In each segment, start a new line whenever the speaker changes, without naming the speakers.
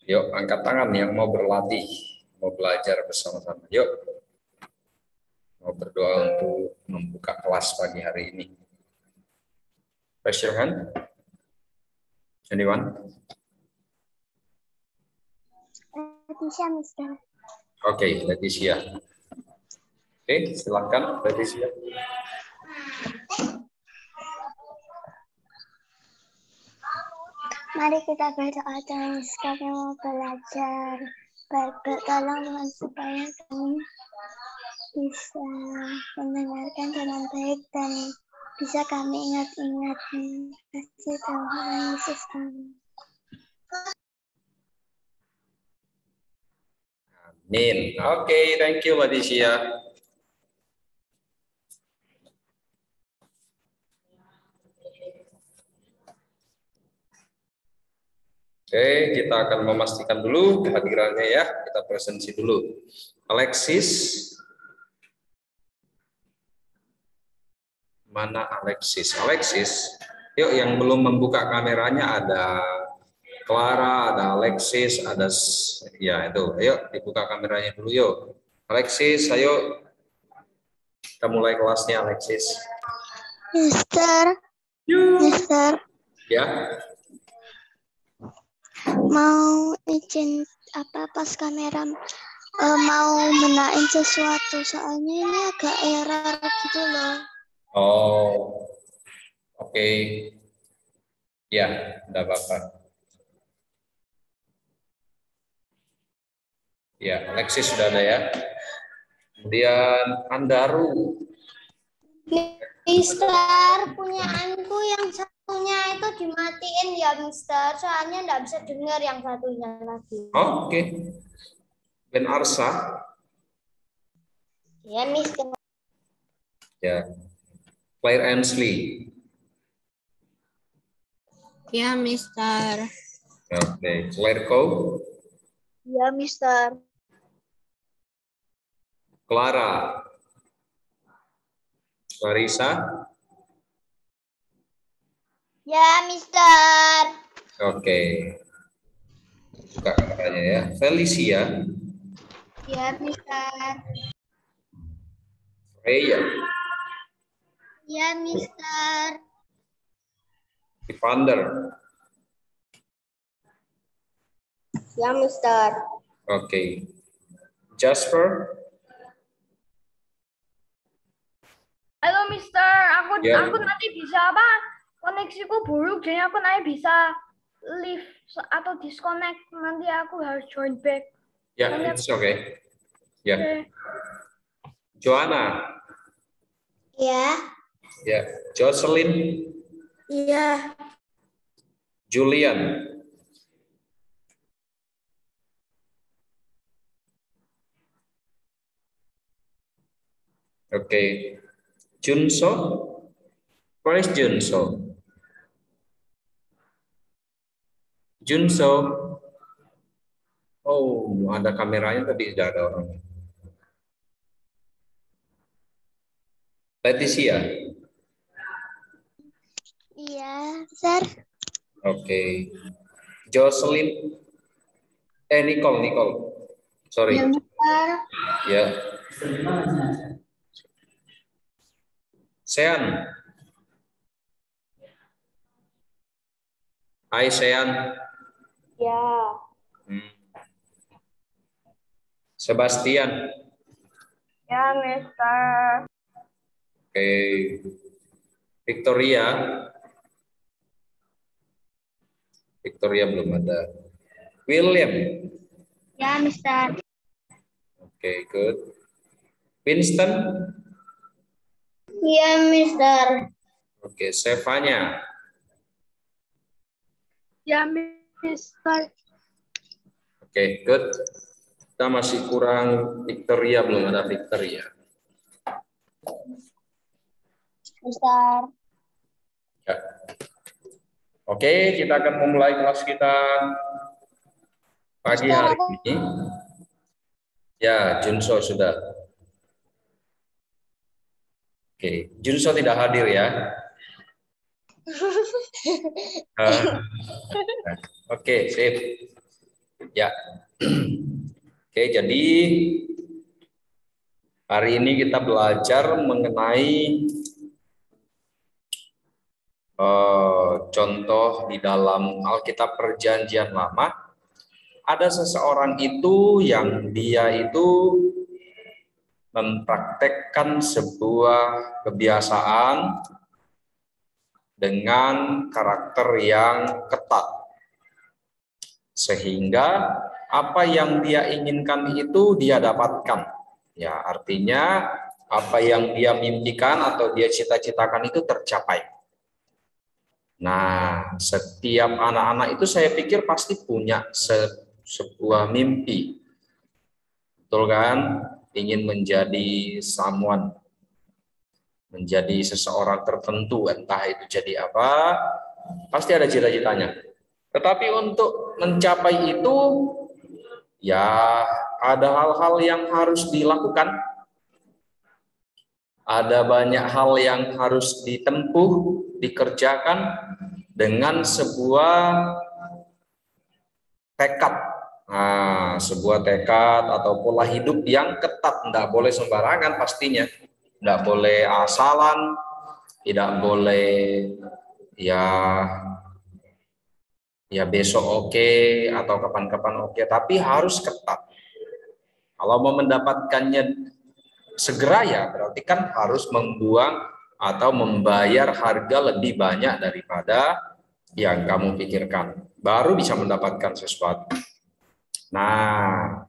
Yuk, angkat tangan yang mau berlatih, mau belajar bersama-sama. Yuk, mau berdoa untuk membuka kelas pagi hari ini. Raise your hand. Anyone?
Leticia, Mister.
Oke, Leticia. Oke, silakan Leticia.
Mari kita berdoa dan kami mau belajar. Tolong Tuhan supaya kami bisa mendengarkan dengan baik dan bisa kami ingat-ingat. Kasih Tuhan Yesus, amin.
Amin. Oke, thank you Leticia. Oke, kita akan memastikan dulu kehadirannya ya. Kita presensi dulu. Alexis. Mana Alexis? Alexis. Yuk, yang belum membuka kameranya ada Clara, ada Alexis, ada ya itu. Ayo dibuka kameranya dulu yuk. Alexis, ayo kita mulai kelasnya Alexis.
Mister, Mister,
Ya.
mau izin pas kamera mau menaik sesuatu soalnya ini agak error gitu loh.
Oh, oke. Ya, enggak apa-apa. Ya, Alexis sudah ada ya. Kemudian Andaru.
Mister, punyaanku yang satunya itu dimatiin ya Mister, soalnya nggak bisa dengar yang satunya lagi.
Oke. Ben Arsa.
Ya Mister.
Ya. Claire Ansley.
Ya Mister.
Oke. Claire Coe.
Ya Mister.
Clara. Clarissa.
Ya Mister.
Oke. Buka kameranya ya. Felicia.
Ya Mister.
Freya.
Ya Mister.
Evander.
Ya Mister.
Oke. Jasper.
Halo Mister,
Ya.
aku nanti bisa apa? Koneksiku buruk, jadi aku nanti bisa leave atau disconnect. Nanti aku harus join back.
Ya, it's okay. Ya.
Oke.
Joanna.
Ya.
Ya. Jocelyn.
Iya.
Julian. Oke. Junso. Where is Junso? Junso. Oh, ada kameranya tapi tidak ada orang. Leticia.
Iya, Sir.
Oke. Jocelyn. Nicole. Sorry.
Ya Mister.
Ya. Sean. Hai Sean.
Ya.
Sebastian.
Ya Mister.
Oke. Victoria. Victoria belum ada. William.
Ya Mister.
Oke, good. Winston.
Iya Mister.
Oke, Stefania.
Ya Mister.
Oke, good. Kita masih kurang Victoria, belum ada Victoria.
Mister.
Ya. Oke, kita akan memulai kelas kita pagi
Mister,
hari
aku...
ini. Ya, Junso sudah. Oke, Junso tidak hadir ya. Oke, sip. Ya. Oke, jadi hari ini kita belajar mengenai contoh di dalam Alkitab Perjanjian Lama. Ada seseorang itu yang dia itu mempraktekkan sebuah kebiasaan dengan karakter yang ketat, sehingga apa yang dia inginkan itu dia dapatkan. Ya, artinya apa yang dia mimpikan atau dia cita-citakan itu tercapai. Nah, setiap anak-anak itu saya pikir pasti punya sebuah mimpi. Betul kan? Ingin menjadi someone, menjadi seseorang tertentu, entah itu jadi apa, pasti ada cita-citanya. Tetapi untuk mencapai itu, ya ada hal-hal yang harus dilakukan, ada banyak hal yang harus ditempuh, dikerjakan dengan sebuah tekad. Nah, sebuah tekad atau pola hidup yang ketat, tidak boleh sembarangan pastinya, tidak boleh asalan, tidak boleh ya besok oke, atau kapan-kapan oke, tapi harus ketat. Kalau mau mendapatkannya segera ya berarti kan harus membuang atau membayar harga lebih banyak daripada yang kamu pikirkan, baru bisa mendapatkan sesuatu. Nah,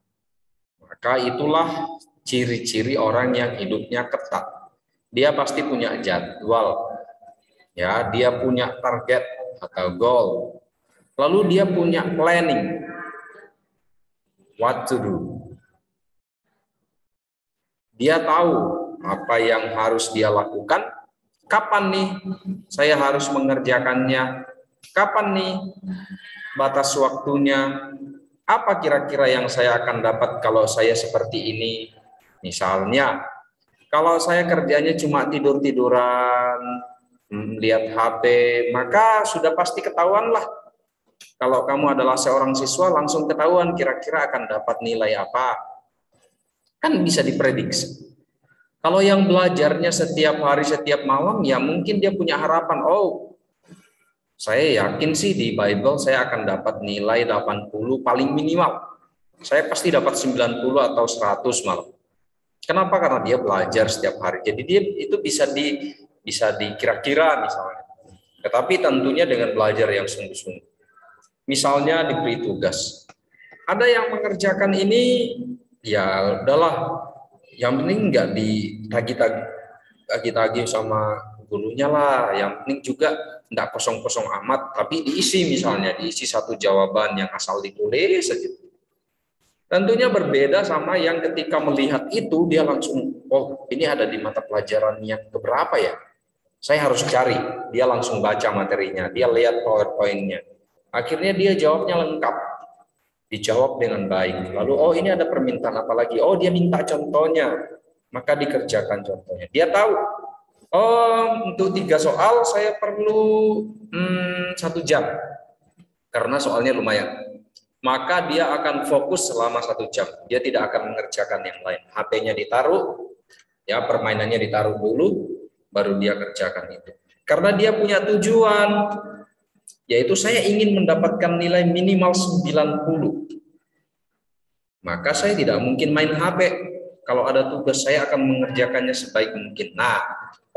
maka itulah ciri-ciri orang yang hidupnya ketat. Dia pasti punya jadwal, ya, dia punya target atau goal. Lalu dia punya planning, what to do. Dia tahu apa yang harus dia lakukan, kapan nih saya harus mengerjakannya, kapan nih batas waktunya, apa kira-kira yang saya akan dapat kalau saya seperti ini. Misalnya, kalau saya kerjanya cuma tidur-tiduran, lihat HP, maka sudah pasti ketahuan lah. Kalau kamu adalah seorang siswa, langsung ketahuan kira-kira akan dapat nilai apa. Kan bisa diprediksi. Kalau yang belajarnya setiap hari, setiap malam, ya mungkin dia punya harapan, oh, saya yakin sih di Bible saya akan dapat nilai 80 paling minimal. Saya pasti dapat 90 atau 100 malah. Kenapa? Karena dia belajar setiap hari. Jadi dia itu bisa dikira-kira misalnya. Tetapi tentunya dengan belajar yang sungguh-sungguh. Misalnya diberi tugas. Ada yang mengerjakan ini, ya udahlah, yang penting nggak ditagi-tagi sama gurunya lah, yang penting juga nggak kosong-kosong amat, tapi diisi, misalnya diisi satu jawaban yang asal ditulis saja. Tentunya berbeda sama yang ketika melihat itu dia langsung, oh ini ada di mata pelajaran yang keberapa ya, saya harus cari. Dia langsung baca materinya, dia lihat PowerPoint-nya, akhirnya dia jawabnya lengkap, dijawab dengan baik. Lalu oh ini ada permintaan apa lagi, oh dia minta contohnya, maka dikerjakan contohnya. Dia tahu, oh untuk 3 soal saya perlu 1 jam karena soalnya lumayan, maka dia akan fokus selama 1 jam. Dia tidak akan mengerjakan yang lain. HP-nya ditaruh, ya permainannya ditaruh dulu, baru dia kerjakan itu. Karena dia punya tujuan, yaitu saya ingin mendapatkan nilai minimal 90. Maka saya tidak mungkin main HP. Kalau ada tugas saya akan mengerjakannya sebaik mungkin. Nah,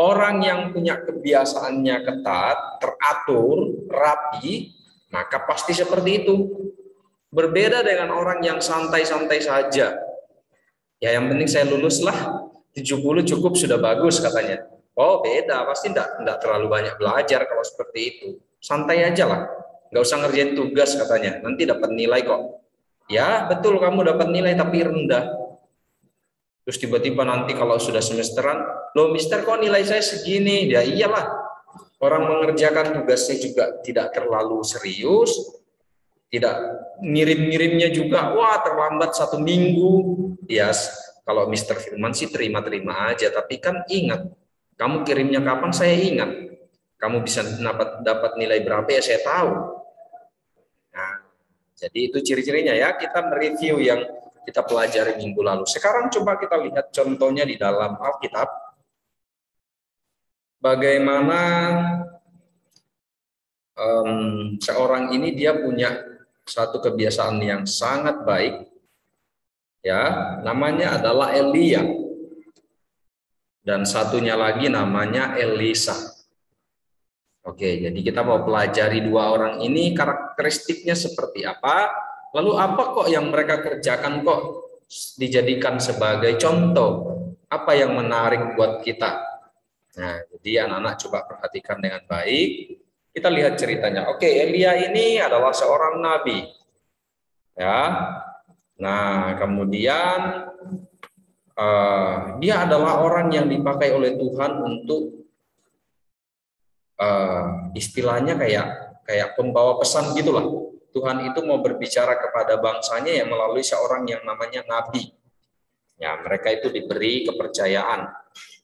orang yang punya kebiasaannya ketat, teratur, rapi, maka pasti seperti itu. Berbeda dengan orang yang santai-santai saja. Ya yang penting saya lulus lah, 70 cukup sudah bagus katanya. Oh beda, pasti enggak terlalu banyak belajar kalau seperti itu. Santai aja lah, nggak usah ngerjain tugas katanya, nanti dapat nilai kok. Ya betul, kamu dapat nilai tapi rendah. Terus tiba-tiba nanti kalau sudah semesteran, loh mister kok nilai saya segini? Ya iyalah, orang mengerjakan tugasnya juga tidak terlalu serius, tidak ngirim-ngirimnya juga, wah terlambat 1 minggu. Ya kalau Mister Firman sih terima-terima aja, tapi kan ingat, kamu kirimnya kapan saya ingat. Kamu bisa dapat nilai berapa ya saya tahu. Nah, Jadi itu ciri-cirinya ya. Kita mereview yang kita pelajari minggu lalu. Sekarang coba kita lihat contohnya di dalam Alkitab. Bagaimana seorang ini dia punya satu kebiasaan yang sangat baik, ya, namanya adalah Elia, dan satunya lagi namanya Elisa. Oke, jadi kita mau pelajari dua orang ini karakteristiknya seperti apa, lalu apa kok yang mereka kerjakan kok dijadikan sebagai contoh, apa yang menarik buat kita. Nah, jadi anak-anak coba perhatikan dengan baik. Kita lihat ceritanya. Oke, Elia ini adalah seorang nabi. Ya. Nah, kemudian dia adalah orang yang dipakai oleh Tuhan untuk istilahnya kayak pembawa pesan gitulah. Tuhan itu mau berbicara kepada bangsanya yang melalui seorang yang namanya nabi. Ya, mereka itu diberi kepercayaan,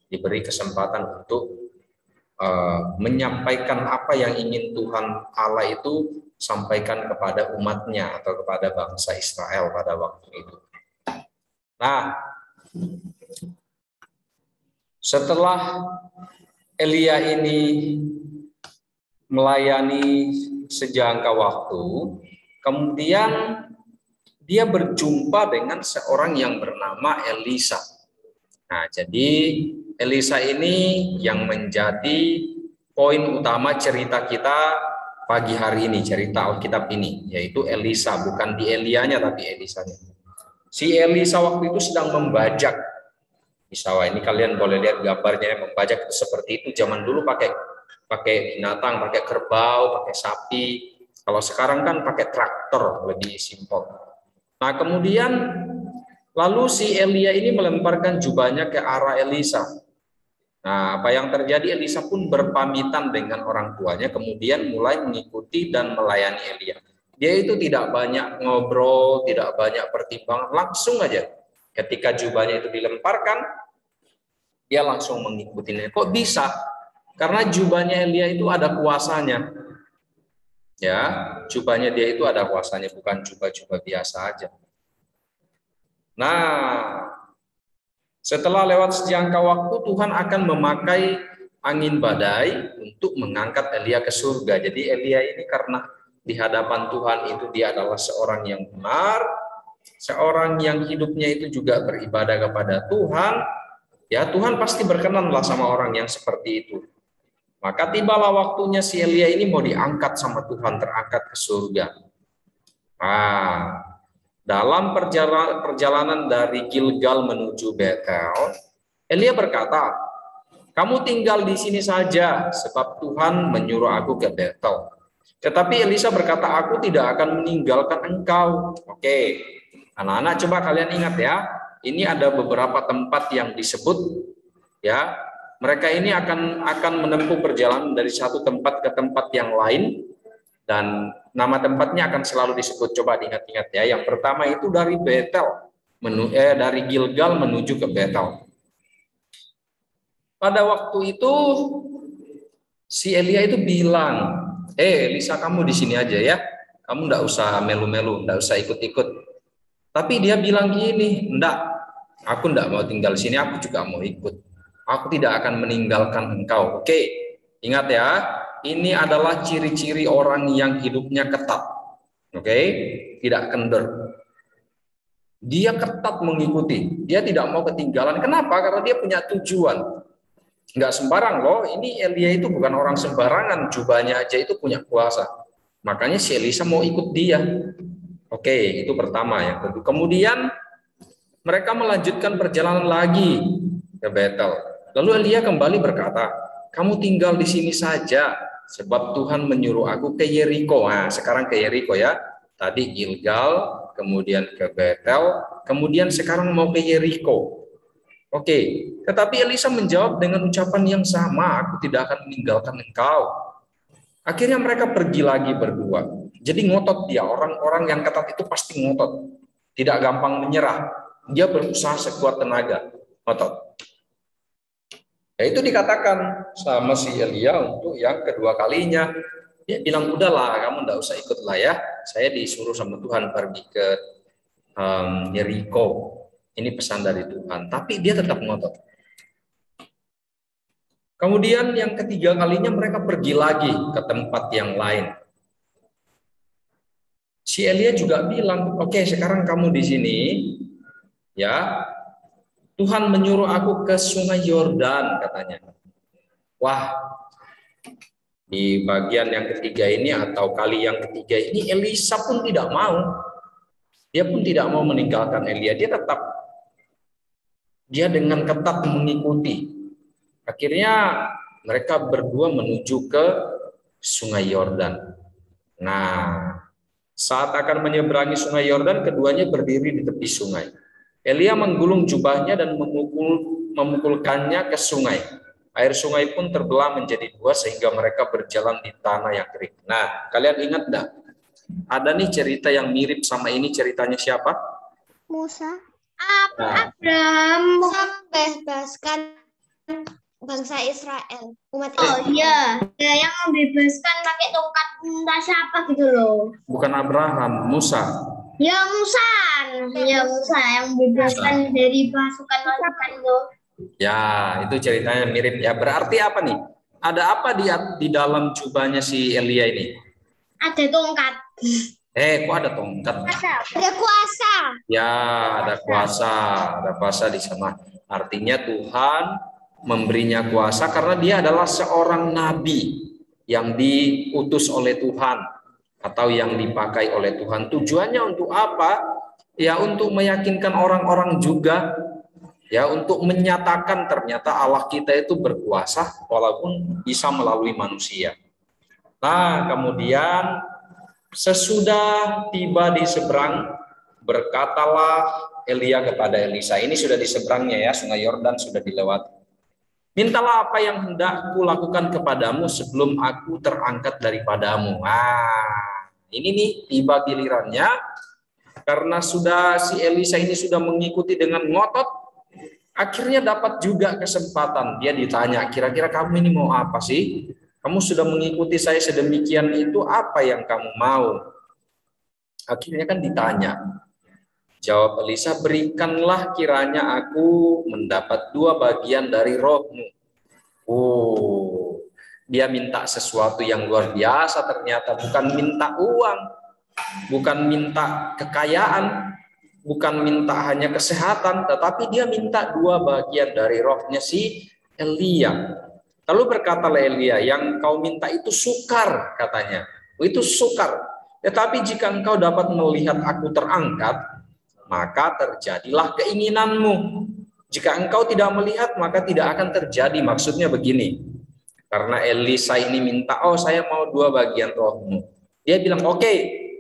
diberi kesempatan untuk menyampaikan apa yang ingin Tuhan Allah itu sampaikan kepada umatnya atau kepada bangsa Israel pada waktu itu. Nah, setelah Elia ini melayani sejangka waktu, kemudian dia berjumpa dengan seorang yang bernama Elisa. Nah, jadi Elisa ini yang menjadi poin utama cerita kita pagi hari ini, cerita Alkitab ini, yaitu Elisa, bukan di Elianya tapi Elisanya. Si Elisa waktu itu sedang membajak di sawah. Ini kalian boleh lihat gambarnya, membajak itu seperti itu. Zaman dulu pakai binatang, pakai kerbau, pakai sapi. Kalau sekarang kan pakai traktor, lebih simpel. Nah, kemudian lalu si Elia ini melemparkan jubahnya ke arah Elisa. Nah, apa yang terjadi? Elisa pun berpamitan dengan orang tuanya, kemudian mulai mengikuti dan melayani Elia. Dia itu tidak banyak ngobrol, tidak banyak pertimbangan, langsung aja. Ketika jubahnya itu dilemparkan, dia langsung mengikutinya. Kok bisa? Karena jubahnya Elia itu ada kuasanya. Ya, jubahnya dia itu ada kuasanya, bukan jubah-jubah biasa aja. Nah, setelah lewat sejangka waktu, Tuhan akan memakai angin badai untuk mengangkat Elia ke surga. Jadi Elia ini karena di hadapan Tuhan itu dia adalah seorang yang benar, seorang yang hidupnya itu juga beribadah kepada Tuhan, ya Tuhan pasti berkenanlah sama orang yang seperti itu. Maka tibalah waktunya si Elia ini mau diangkat sama Tuhan, terangkat ke surga. Nah, dalam perjalanan dari Gilgal menuju Betel, Elia berkata, "Kamu tinggal di sini saja, sebab Tuhan menyuruh aku ke Betel." Tetapi Elisa berkata, "Aku tidak akan meninggalkan engkau." Oke, anak-anak coba kalian ingat ya, ini ada beberapa tempat yang disebut, ya. Mereka ini akan menempuh perjalanan dari satu tempat ke tempat yang lain. Dan nama tempatnya akan selalu disebut, coba diingat-ingat ya. Yang pertama itu dari Betel, dari Gilgal menuju ke Betel. Pada waktu itu si Elia itu bilang, Elisa kamu di sini aja ya, kamu enggak usah melu-melu, enggak usah ikut-ikut. Tapi dia bilang gini, enggak, aku enggak mau tinggal di sini, aku juga mau ikut. Aku tidak akan meninggalkan engkau. Oke, ingat ya. Ini adalah ciri-ciri orang yang hidupnya ketat. Oke, tidak kendor. Dia ketat mengikuti. Dia tidak mau ketinggalan. Kenapa? Karena dia punya tujuan. Enggak sembarang loh. Ini Elia itu bukan orang sembarangan. Jubahnya aja itu punya kuasa. Makanya si Elisa mau ikut dia. Oke, itu pertama ya. Kemudian mereka melanjutkan perjalanan lagi ke Betel. Lalu Elia kembali berkata, "Kamu tinggal di sini saja, sebab Tuhan menyuruh aku ke Yeriko." Nah, sekarang ke Yeriko ya. Tadi Gilgal, kemudian ke Betel, kemudian sekarang mau ke Yeriko. Oke, tetapi Elisa menjawab dengan ucapan yang sama, "Aku tidak akan meninggalkan engkau." Akhirnya mereka pergi lagi berdua. Jadi ngotot dia, orang-orang yang ketat itu pasti ngotot. Tidak gampang menyerah. Dia berusaha sekuat tenaga. Ngotot. Ya, itu dikatakan sama si Elia untuk yang kedua kalinya. Dia bilang, udahlah, kamu enggak usah ikut lah ya. Saya disuruh sama Tuhan pergi ke Yeriko. Ini pesan dari Tuhan. Tapi dia tetap ngotot. Kemudian yang ketiga kalinya mereka pergi lagi ke tempat yang lain. Si Elia juga bilang, oke, sekarang kamu di sini, ya. Tuhan menyuruh aku ke Sungai Yordan, katanya. Wah, di bagian yang ketiga ini atau kali yang ketiga ini Elisa pun tidak mau. Dia pun tidak mau meninggalkan Elia. Dia dengan ketat mengikuti. Akhirnya mereka berdua menuju ke Sungai Yordan. Nah, saat akan menyeberangi Sungai Yordan, keduanya berdiri di tepi sungai. Elia menggulung jubahnya dan memukulkannya ke sungai. Air sungai pun terbelah menjadi dua sehingga mereka berjalan di tanah yang kering. Nah, kalian ingat enggak? Ada nih cerita yang mirip sama ini, ceritanya siapa?
Musa.
Abraham
Membebaskan bangsa Israel, umat
Oh
Israel.
iya, yang membebaskan pakai tongkat entah siapa gitu loh.
Bukan Abraham, Musa.
Ya Musa yang membebaskan dari pasukan itu.
Ya, itu ceritanya mirip ya. Berarti apa nih? Ada apa di dalam jubahnya si Elia ini?
Ada tongkat.
Kok ada tongkat?
Ada kuasa.
Ya, ada kuasa di sana. Artinya Tuhan memberinya kuasa karena dia adalah seorang nabi yang diutus oleh Tuhan atau yang dipakai oleh Tuhan. Tujuannya untuk apa? Ya, untuk meyakinkan orang-orang juga, ya, untuk menyatakan ternyata Allah kita itu berkuasa walaupun bisa melalui manusia. Nah, kemudian sesudah tiba di seberang, berkatalah Elia kepada Elisa. Ini sudah di seberangnya ya, Sungai Yordan sudah dilewati. Mintalah apa yang hendak kulakukan kepadamu sebelum aku terangkat daripadamu. Ini nih tiba gilirannya, karena si Elisa ini sudah mengikuti dengan ngotot, akhirnya dapat juga kesempatan. Dia ditanya, kira-kira kamu ini mau apa sih? Kamu sudah mengikuti saya sedemikian itu, apa yang kamu mau? Akhirnya kan ditanya. Jawab Elisa, berikanlah kiranya aku mendapat 2 bagian dari rohmu. Dia minta sesuatu yang luar biasa ternyata, bukan minta uang, bukan minta kekayaan, bukan minta hanya kesehatan, tetapi dia minta 2 bagian dari rohnya si Elia. Lalu berkatalah Elia, yang kau minta itu sukar, katanya. Itu sukar. Tetapi jika engkau dapat melihat aku terangkat, maka terjadilah keinginanmu. Jika engkau tidak melihat, maka tidak akan terjadi. Maksudnya begini, karena Elisa ini minta, saya mau 2 bagian rohmu. Dia bilang, oke,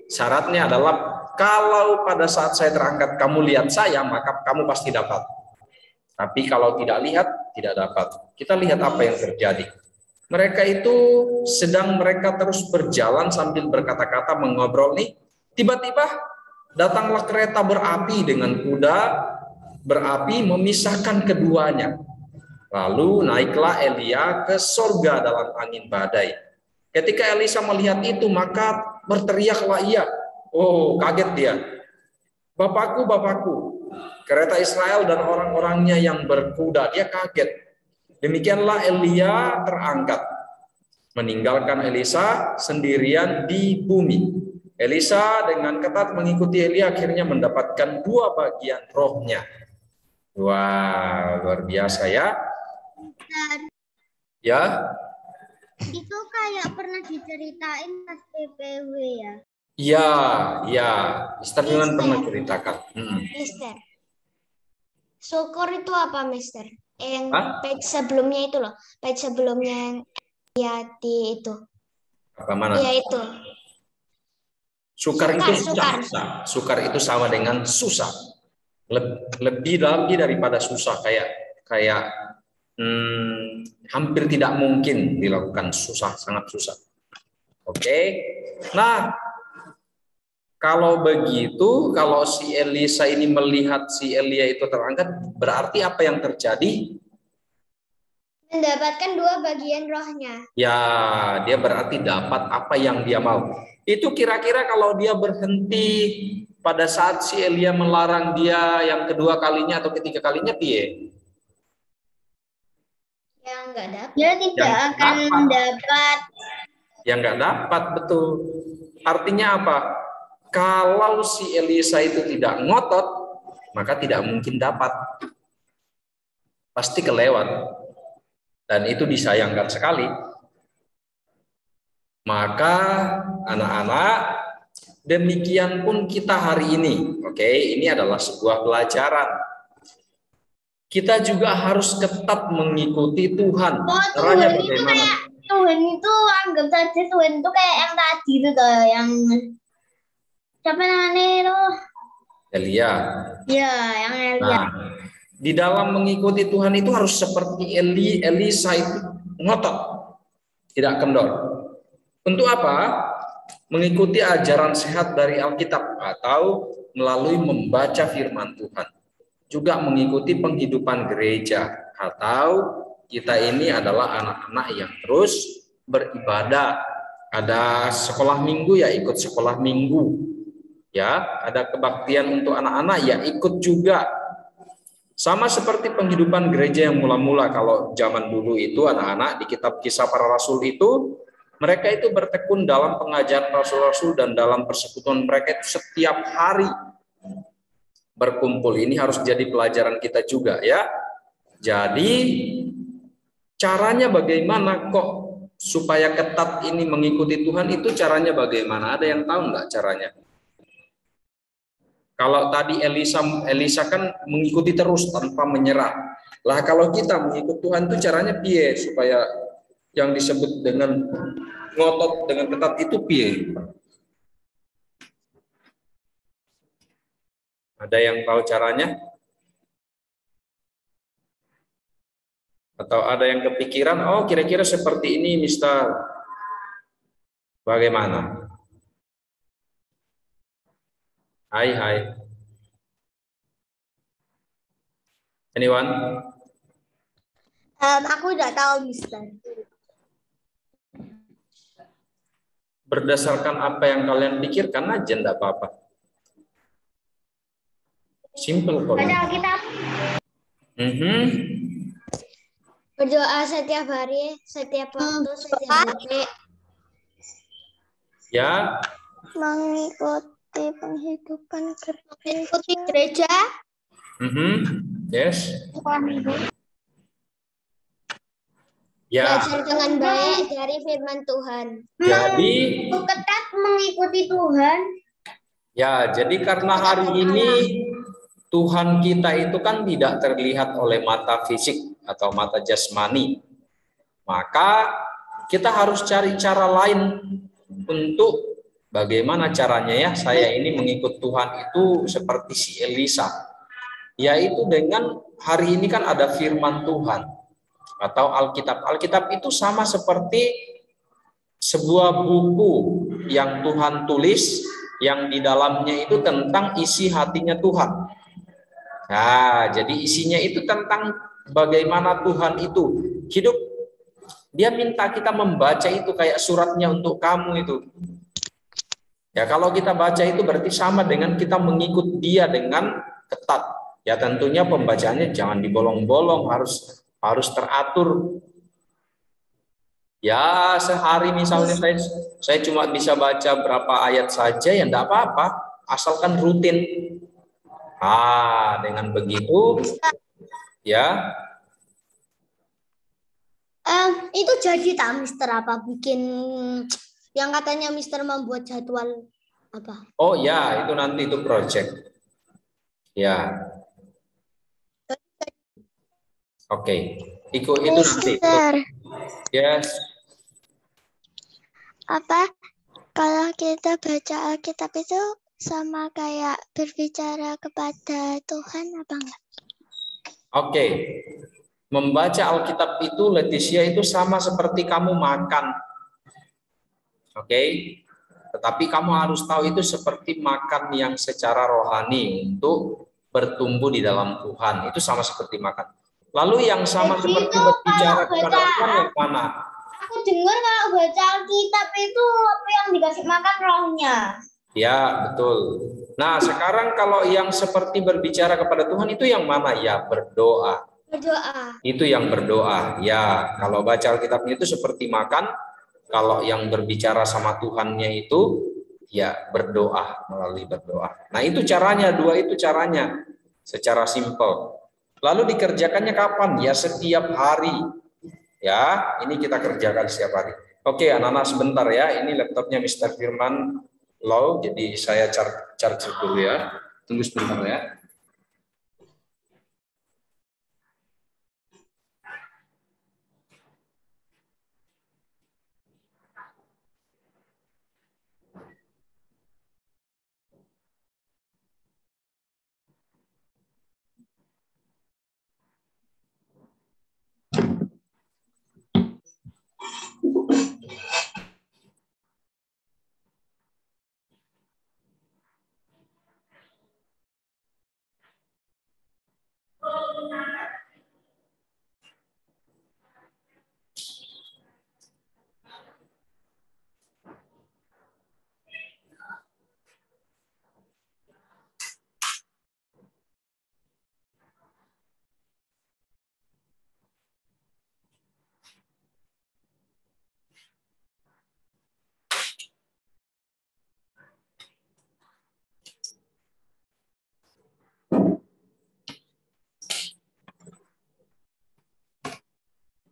syaratnya adalah kalau pada saat saya terangkat kamu lihat saya, maka kamu pasti dapat. Tapi kalau tidak lihat, tidak dapat. Kita lihat apa yang terjadi. Mereka itu mereka terus berjalan sambil berkata-kata mengobrol nih. Tiba-tiba datanglah kereta berapi dengan kuda berapi memisahkan keduanya. Lalu naiklah Elia ke sorga dalam angin badai. Ketika Elisa melihat itu, maka berteriaklah ia. Kaget dia. Bapakku, kereta Israel dan orang-orangnya yang berkuda. Dia kaget. Demikianlah Elia terangkat, meninggalkan Elisa sendirian di bumi. Elisa dengan ketat mengikuti Elia, akhirnya mendapatkan 2 bagian rohnya. Wah, luar biasa ya. Ya.
Itu kayak pernah diceritain pas PPW ya.
Iya. Mister Yunan pernah ceritakan.
Mister. Syukur itu apa, Mister? Yang
Hah?
page sebelumnya itu loh. Page sebelumnya yang Yati itu.
Apa mana?
Iya itu.
Sukar itu susah. Sukar itu sama dengan susah. Lebih daripada susah, kayak hampir tidak mungkin dilakukan, sangat susah. Oke. Nah, kalau begitu, kalau si Elisa ini melihat si Elia itu terangkat, berarti apa yang terjadi?
Mendapatkan dua bagian rohnya.
Ya, dia berarti dapat apa yang dia mau. Itu kira-kira kalau dia berhenti pada saat si Elia melarang dia yang kedua kalinya atau ketiga kalinya, piye?
Yang enggak dapat. Dia tidak
Yang
akan
dapat.
mendapat.
Yang nggak dapat, betul. Artinya apa? Kalau si Elisa itu tidak ngotot, maka tidak mungkin dapat. Pasti kelewat. Dan itu disayangkan sekali. Maka anak-anak, demikian pun kita hari ini. Oke, ini adalah sebuah pelajaran. Kita juga harus ketat mengikuti Tuhan. Caranya bagaimana?
Tuhan itu anggap saja Tuhan itu kayak yang tadi itu tuh, yang siapa namanya itu?
Elia.
Ya, yang Elia.
Nah, di dalam mengikuti Tuhan itu harus seperti Elisa itu ngotot, tidak kendor. Untuk apa? Mengikuti ajaran sehat dari Alkitab atau melalui membaca firman Tuhan. Juga mengikuti penghidupan gereja atau kita ini adalah anak-anak yang terus beribadah. Ada sekolah minggu ya ikut sekolah minggu. Ya, ada kebaktian untuk anak-anak ya ikut juga. Sama seperti penghidupan gereja yang mula-mula. Kalau zaman dulu itu anak-anak di kitab Kisah Para Rasul itu mereka itu bertekun dalam pengajaran rasul-rasul dan dalam persekutuan mereka itu setiap hari berkumpul. Ini harus jadi pelajaran kita juga ya. Jadi caranya bagaimana kok supaya ketat ini mengikuti Tuhan itu caranya bagaimana? Ada yang tahu nggak caranya? Kalau tadi Elisa kan mengikuti terus tanpa menyerah. Lah kalau kita mengikuti Tuhan itu caranya piye supaya yang disebut dengan ngotot dengan ketat itu piye? Ada yang tahu caranya? Atau ada yang kepikiran, oh kira-kira seperti ini, Mister. Bagaimana? Hai. Anyone?
Aku tidak tahu, Mister.
Berdasarkan apa yang kalian pikirkan aja, enggak apa-apa. Simple kok.
Baca Alkitab. Berdoa setiap hari, setiap waktu, setiap detik.
Ya.
Mengikuti penghidupan gereja.
Yes. Ya.
Belajar dengan baik dari firman Tuhan.
Jadi
ketat mengikuti Tuhan.
Ya, jadi karena hari ini Tuhan kita itu kan tidak terlihat oleh mata fisik atau mata jasmani. Maka kita harus cari cara lain untuk bagaimana caranya ya saya ini mengikut Tuhan itu seperti si Elisa. Yaitu dengan hari ini kan ada firman Tuhan atau Alkitab. Alkitab itu sama seperti sebuah buku yang Tuhan tulis yang di dalamnya itu tentang isi hatinya Tuhan. Nah, jadi isinya itu tentang bagaimana Tuhan itu hidup. Dia minta kita membaca itu kayak suratnya untuk kamu itu. Ya, kalau kita baca itu berarti sama dengan kita mengikut dia dengan ketat. Ya, tentunya pembacaannya jangan dibolong-bolong, harus teratur. Ya, sehari misalnya saya cuma bisa baca berapa ayat saja ya enggak apa-apa, asalkan rutin. Dengan begitu ya.
Itu jadi tak Mister apa bikin yang katanya Mister membuat jadwal apa?
Oh ya, itu nanti itu project. Ya. Oke. Itu nanti. Yes.
Apa kalau kita baca Alkitab itu sama kayak berbicara kepada Tuhan apa enggak?
Oke. Membaca Alkitab itu Leticia itu sama seperti kamu makan. Oke. Tetapi kamu harus tahu itu seperti makan yang secara rohani untuk bertumbuh di dalam Tuhan. Itu sama seperti makan. Lalu yang sama
Jadi
seperti
itu
berbicara
kalau
kepada
baca,
Tuhan yang mana?
aku dengar kalau baca Alkitab itu apa yang dikasih makan rohnya.
Ya, betul. Nah, sekarang kalau yang seperti berbicara kepada Tuhan itu yang mana? Ya, berdoa.
Berdoa.
Itu yang berdoa. Ya, kalau baca Alkitabnya itu seperti makan. Kalau yang berbicara sama Tuhannya itu ya berdoa, melalui berdoa. Nah, itu caranya, dua itu caranya. Secara simpel. Lalu dikerjakannya kapan? Ya, setiap hari. Ya, ini kita kerjakan setiap hari. Oke, anak-anak sebentar ya. Ini laptopnya Mr. Firman Low, jadi saya charge dulu ya. Tunggu sebentar ya.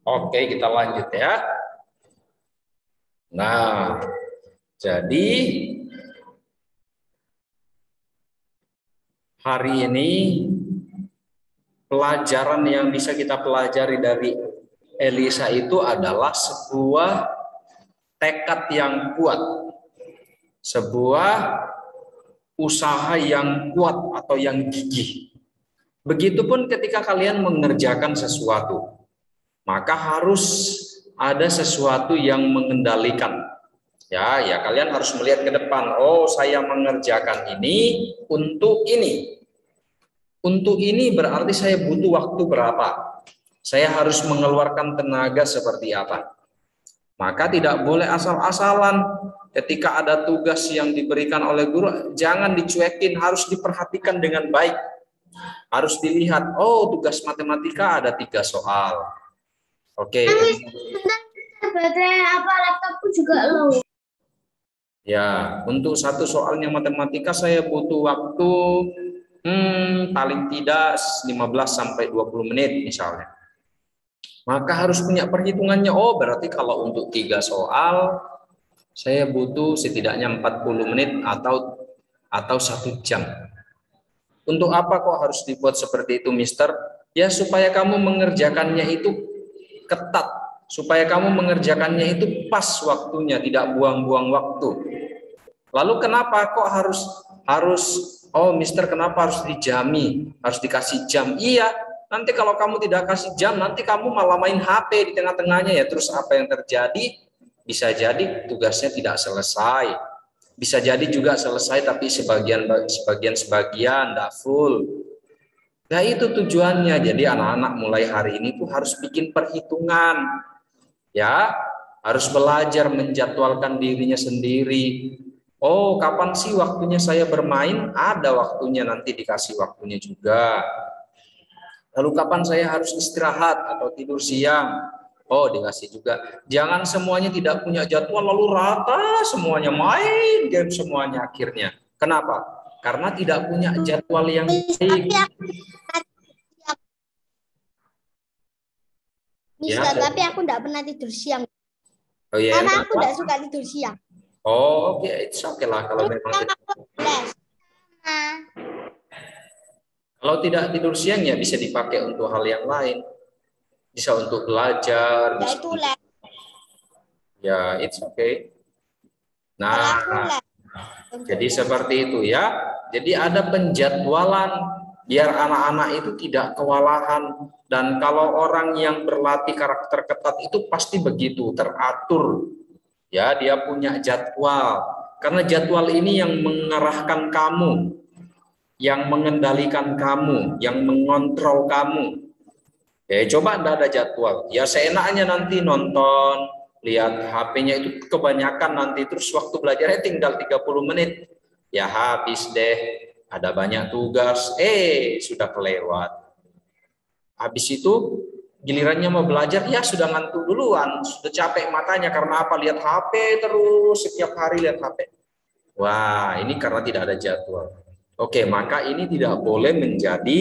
Oke, kita lanjut ya. Nah, jadi hari ini pelajaran yang bisa kita pelajari dari Elisa itu adalah sebuah tekad yang kuat, sebuah usaha yang kuat atau yang gigih. Begitupun ketika kalian mengerjakan sesuatu, maka harus ada sesuatu yang mengendalikan. Ya, kalian harus melihat ke depan. Oh, saya mengerjakan ini untuk ini. Untuk ini berarti saya butuh waktu berapa? Saya harus mengeluarkan tenaga seperti apa? Maka tidak boleh asal-asalan. Ketika ada tugas yang diberikan oleh guru, jangan dicuekin, harus diperhatikan dengan baik. Harus dilihat, oh tugas matematika ada 3 soal. Oke.
Baterai apa laptopku juga low.
Ya, untuk satu soalnya matematika saya butuh waktu paling tidak 15 sampai 20 menit misalnya. Maka harus punya perhitungannya. Oh, berarti kalau untuk 3 soal saya butuh setidaknya 40 menit atau 1 jam. Untuk apa kok harus dibuat seperti itu, Mister? Ya, supaya kamu mengerjakannya itu ketat, supaya kamu mengerjakannya itu pas waktunya, tidak buang-buang waktu. Lalu kenapa kok harus oh, Mister, kenapa harus dijami, harus dikasih jam? Iya, nanti kalau kamu tidak kasih jam, nanti kamu malah main HP di tengah-tengahnya ya. Terus apa yang terjadi? Bisa jadi tugasnya tidak selesai. Bisa jadi juga selesai tapi sebagian, tidak full. Nah, itu tujuannya. Jadi anak-anak mulai hari ini tuh harus bikin perhitungan. Ya, harus belajar menjadwalkan dirinya sendiri. Oh, kapan sih waktunya saya bermain? Ada waktunya, nanti dikasih waktunya juga. Lalu kapan saya harus istirahat atau tidur siang? Oh, dikasih juga. Jangan semuanya tidak punya jadwal lalu rata semuanya main game semuanya akhirnya. Kenapa? Karena tidak punya jadwal yang baik.
Bisa, tapi aku tidak pernah tidur siang.
Oh, iya,
Karena aku tidak suka tidur siang.
Oh, oke, it's okay lah kalau memang. Kalau tidak tidur siang ya bisa dipakai untuk hal yang lain. Bisa untuk belajar.
Ya itu les.
Ya, it's okay. Nah, jadi seperti itu ya. Jadi ada penjadwalan biar anak-anak itu tidak kewalahan. Dan kalau orang yang berlatih karakter ketat itu pasti begitu, teratur. Ya, dia punya jadwal. Karena jadwal ini yang mengarahkan kamu, yang mengendalikan kamu, yang mengontrol kamu. Ya coba Anda ada jadwal. Ya seenaknya nanti nonton, lihat HP-nya itu kebanyakan nanti, terus waktu belajarnya tinggal 30 menit. Ya habis deh, ada banyak tugas, sudah kelewat. Habis itu gilirannya mau belajar, ya sudah ngantuk duluan, sudah capek matanya karena apa? Lihat HP terus, setiap hari lihat HP. Wah, ini karena tidak ada jadwal. Oke, maka ini tidak boleh menjadi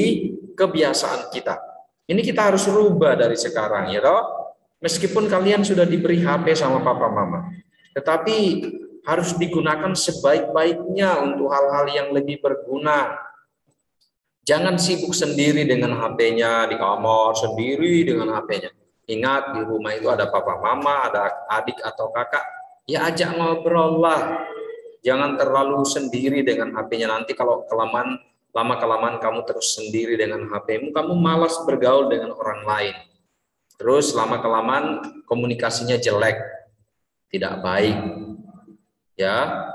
kebiasaan kita. Ini kita harus rubah dari sekarang, ya toh. Meskipun kalian sudah diberi HP sama papa mama, tetapi harus digunakan sebaik-baiknya untuk hal-hal yang lebih berguna. Jangan sibuk sendiri dengan HP-nya, di kamar sendiri dengan HP-nya. Ingat, di rumah itu ada papa mama, ada adik atau kakak, ya ajak ngobrol lah. Jangan terlalu sendiri dengan HP-nya. Nanti kalau lama-kelamaan kamu terus sendiri dengan HP-mu, kamu malas bergaul dengan orang lain. Terus lama-kelamaan komunikasinya jelek, tidak baik. Ya,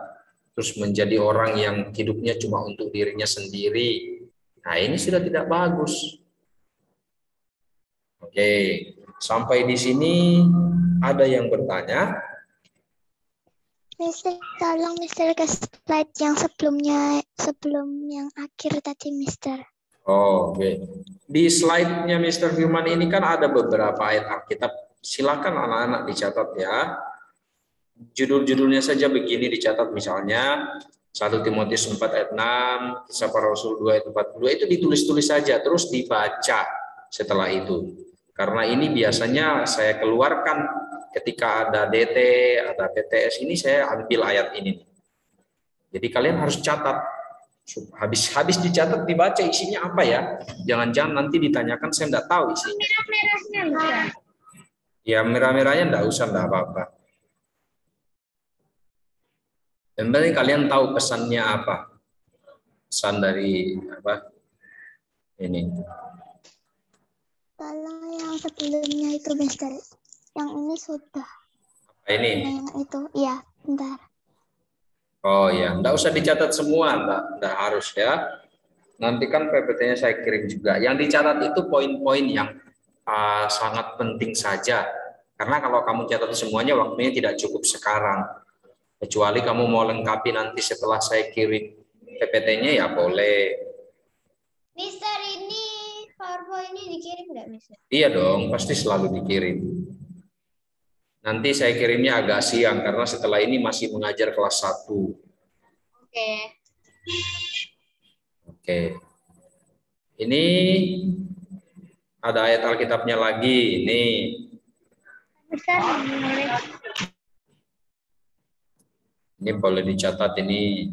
terus menjadi orang yang hidupnya cuma untuk dirinya sendiri. Nah, ini sudah tidak bagus. Oke, sampai di sini ada yang bertanya?
Mister, tolong Mister ke slide yang sebelumnya, sebelum yang akhir tadi, Mister.
Oke. Di slide-nya Mr. Firman ini kan ada beberapa ayat Alkitab. Silakan anak-anak dicatat ya. Judul-judulnya saja begini dicatat, misalnya 1 Timotius 4 ayat 6, Kisah Para Rasul 2 ayat 42, itu ditulis-tulis saja, terus dibaca setelah itu. Karena ini biasanya saya keluarkan ketika ada DT, ada PTS, ini saya ambil ayat ini. Jadi kalian harus catat. Habis dicatat, dibaca isinya apa ya. Jangan-jangan nanti ditanyakan saya enggak tahu isinya.
Merah-merahnya enggak?
Ya merah-merahnya enggak usah, enggak apa-apa. Dan berarti kalian tahu pesannya apa? Pesan dari apa? Ini.
Tolong yang sebelumnya itu, Mister. Yang ini sudah.
Apa ini?
Yang itu, ya, bentar.
Oh ya, enggak usah dicatat semua, enggak harus ya. Nanti kan PPT-nya saya kirim juga. Yang dicatat itu poin-poin yang sangat penting saja. Karena kalau kamu catat semuanya, waktunya tidak cukup sekarang. Kecuali kamu mau lengkapi nanti setelah saya kirim PPT-nya, ya boleh.
Mister, ini PowerPoint ini dikirim nggak, Mister?
Iya dong, pasti selalu dikirim. Nanti saya kirimnya agak siang karena setelah ini masih mengajar kelas 1.
Oke.
Oke. Ini ada ayat Alkitabnya lagi. Ini.
Mister,
Ini boleh dicatat ini.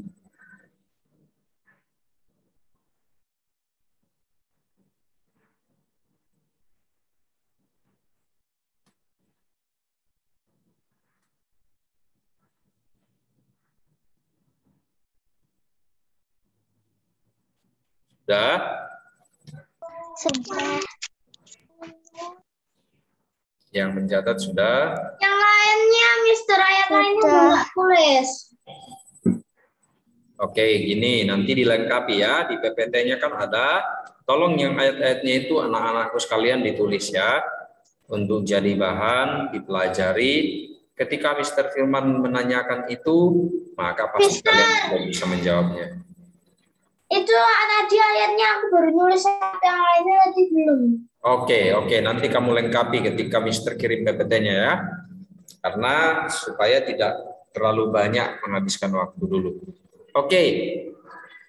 Sudah?
Sudah.
Yang mencatat sudah?
yang lainnya, Mister, ayat lainnya
Sudah.
belum nggak tulis.
Oke, gini, nanti dilengkapi ya. Di PPT-nya kan ada. Tolong yang ayat-ayatnya itu anak-anakku sekalian ditulis ya. Untuk jadi bahan, dipelajari. Ketika Mr. Firman menanyakan itu, maka pasti
Mister.
kalian sudah bisa menjawabnya.
Itu tadi ayatnya aku baru nulis, yang lainnya tadi belum.
Oke, nanti kamu lengkapi ketika Mr. kirim PPT-nya ya. Karena supaya tidak terlalu banyak menghabiskan waktu dulu. Oke,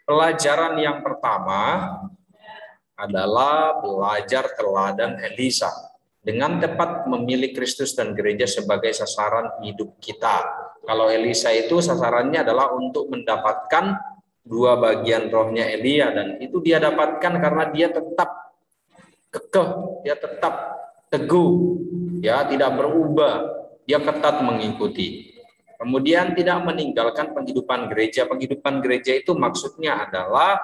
pelajaran yang pertama adalah belajar teladan Elisa. Dengan tepat memilih Kristus dan gereja sebagai sasaran hidup kita. Kalau Elisa itu sasarannya adalah untuk mendapatkan 2 bagian rohnya Elia, dan itu dia dapatkan karena dia tetap kekeh, dia tetap teguh, ya tidak berubah, dia ketat mengikuti. Kemudian tidak meninggalkan penghidupan gereja. Penghidupan gereja itu maksudnya adalah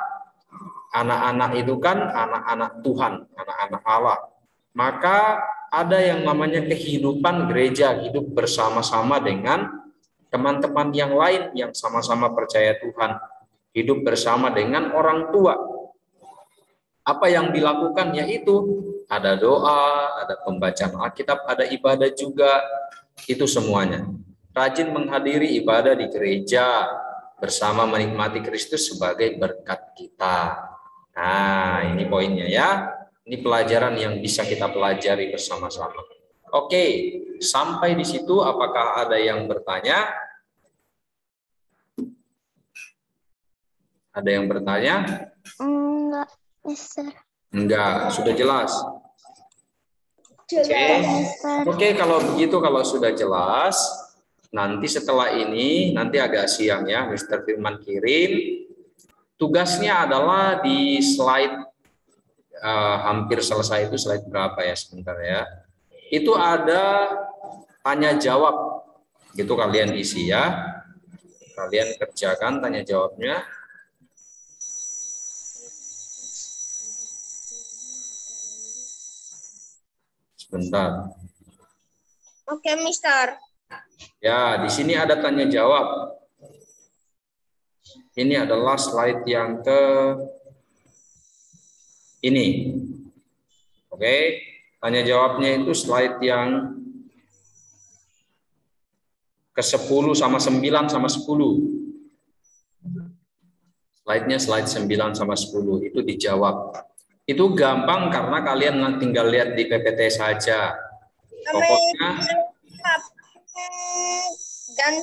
anak-anak itu kan anak-anak Tuhan, anak-anak Allah. Maka ada yang namanya kehidupan gereja, hidup bersama-sama dengan teman-teman yang lain yang sama-sama percaya Tuhan. Hidup bersama dengan orang tua. Apa yang dilakukan? Yaitu ada doa, ada pembacaan Alkitab, ada ibadah juga. Itu semuanya. Rajin menghadiri ibadah di gereja bersama menikmati Kristus sebagai berkat kita. Nah, ini poinnya ya. Ini pelajaran yang bisa kita pelajari bersama-sama. Oke, sampai di situ apakah ada yang bertanya? Ada yang bertanya?
Enggak, Mister.
Enggak, sudah jelas.
Jelas.
Mister.
Oke, kalau begitu, kalau sudah jelas, nanti setelah ini, nanti agak siang ya, Mr. Firman kirim. Tugasnya adalah di slide hampir selesai itu, slide berapa ya, sebentar ya. Itu ada tanya jawab, gitu kalian isi ya. Kalian kerjakan tanya jawabnya. Sebentar.
Oke, Mister.
Ya, di sini ada tanya jawab. Ini adalah slide yang ini. Oke, tanya jawabnya itu slide yang ke-10 sama 9 sama 10. Slide-nya slide 9 sama 10 itu dijawab. Itu gampang karena kalian tinggal lihat di PPT saja. Pokoknya
Dan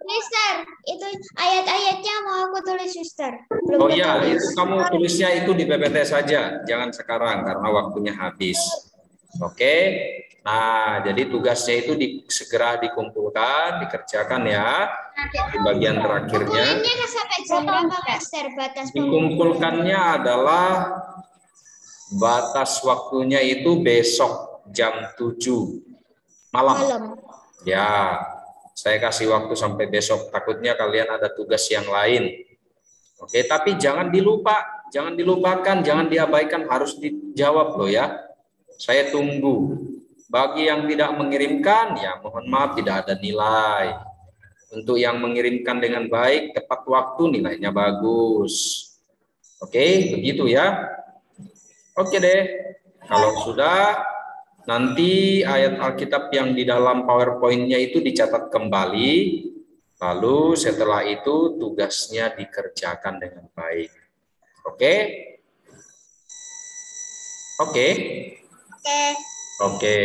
Mister, itu ayat-ayatnya mau aku tulis, Mister.
oh iya, itu kamu tulisnya itu di PPT saja, jangan sekarang karena waktunya habis. Oke. Nah, jadi tugasnya itu segera dikumpulkan, dikerjakan ya. Di bagian terakhirnya.
Sampai jam berapa, Mister? Batas
Dikumpulkannya adalah batas waktunya itu besok jam 7 malam. Ya, saya kasih waktu sampai besok. Takutnya kalian ada tugas yang lain. Oke, tapi jangan dilupakan, jangan diabaikan, harus dijawab loh ya. Saya tunggu. Bagi yang tidak mengirimkan, ya mohon maaf tidak ada nilai. Untuk yang mengirimkan dengan baik, tepat waktu, nilainya bagus. Oke, begitu ya. Oke deh. Kalau sudah, nanti ayat Alkitab yang di dalam PowerPoint-nya itu dicatat kembali. Lalu setelah itu tugasnya dikerjakan dengan baik. Oke? Oke? Oke.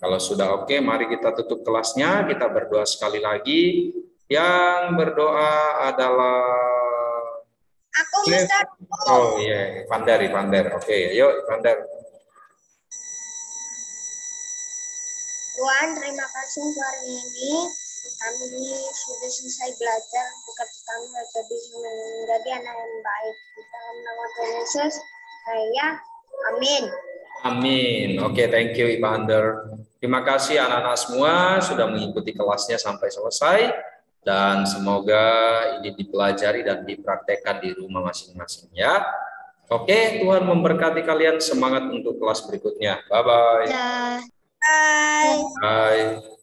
Kalau sudah oke, mari kita tutup kelasnya. Kita berdoa sekali lagi. Yang berdoa adalah
Aku, Mister.
oh iya, Ivander. Oke, yuk Ivander.
Tuhan, terima kasih untuk hari ini. Kami sudah selesai belajar. Berkat kami menjadi anak yang baik. Di dalam nama Tuhan Yesus, saya amin.
Amin. Oke, thank you Ivander. Terima kasih anak-anak semua sudah mengikuti kelasnya sampai selesai. Dan semoga ini dipelajari dan dipraktekkan di rumah masing-masing ya. Oke, Tuhan memberkati kalian. Semangat untuk kelas berikutnya. Bye-bye.
Bye.
Bye.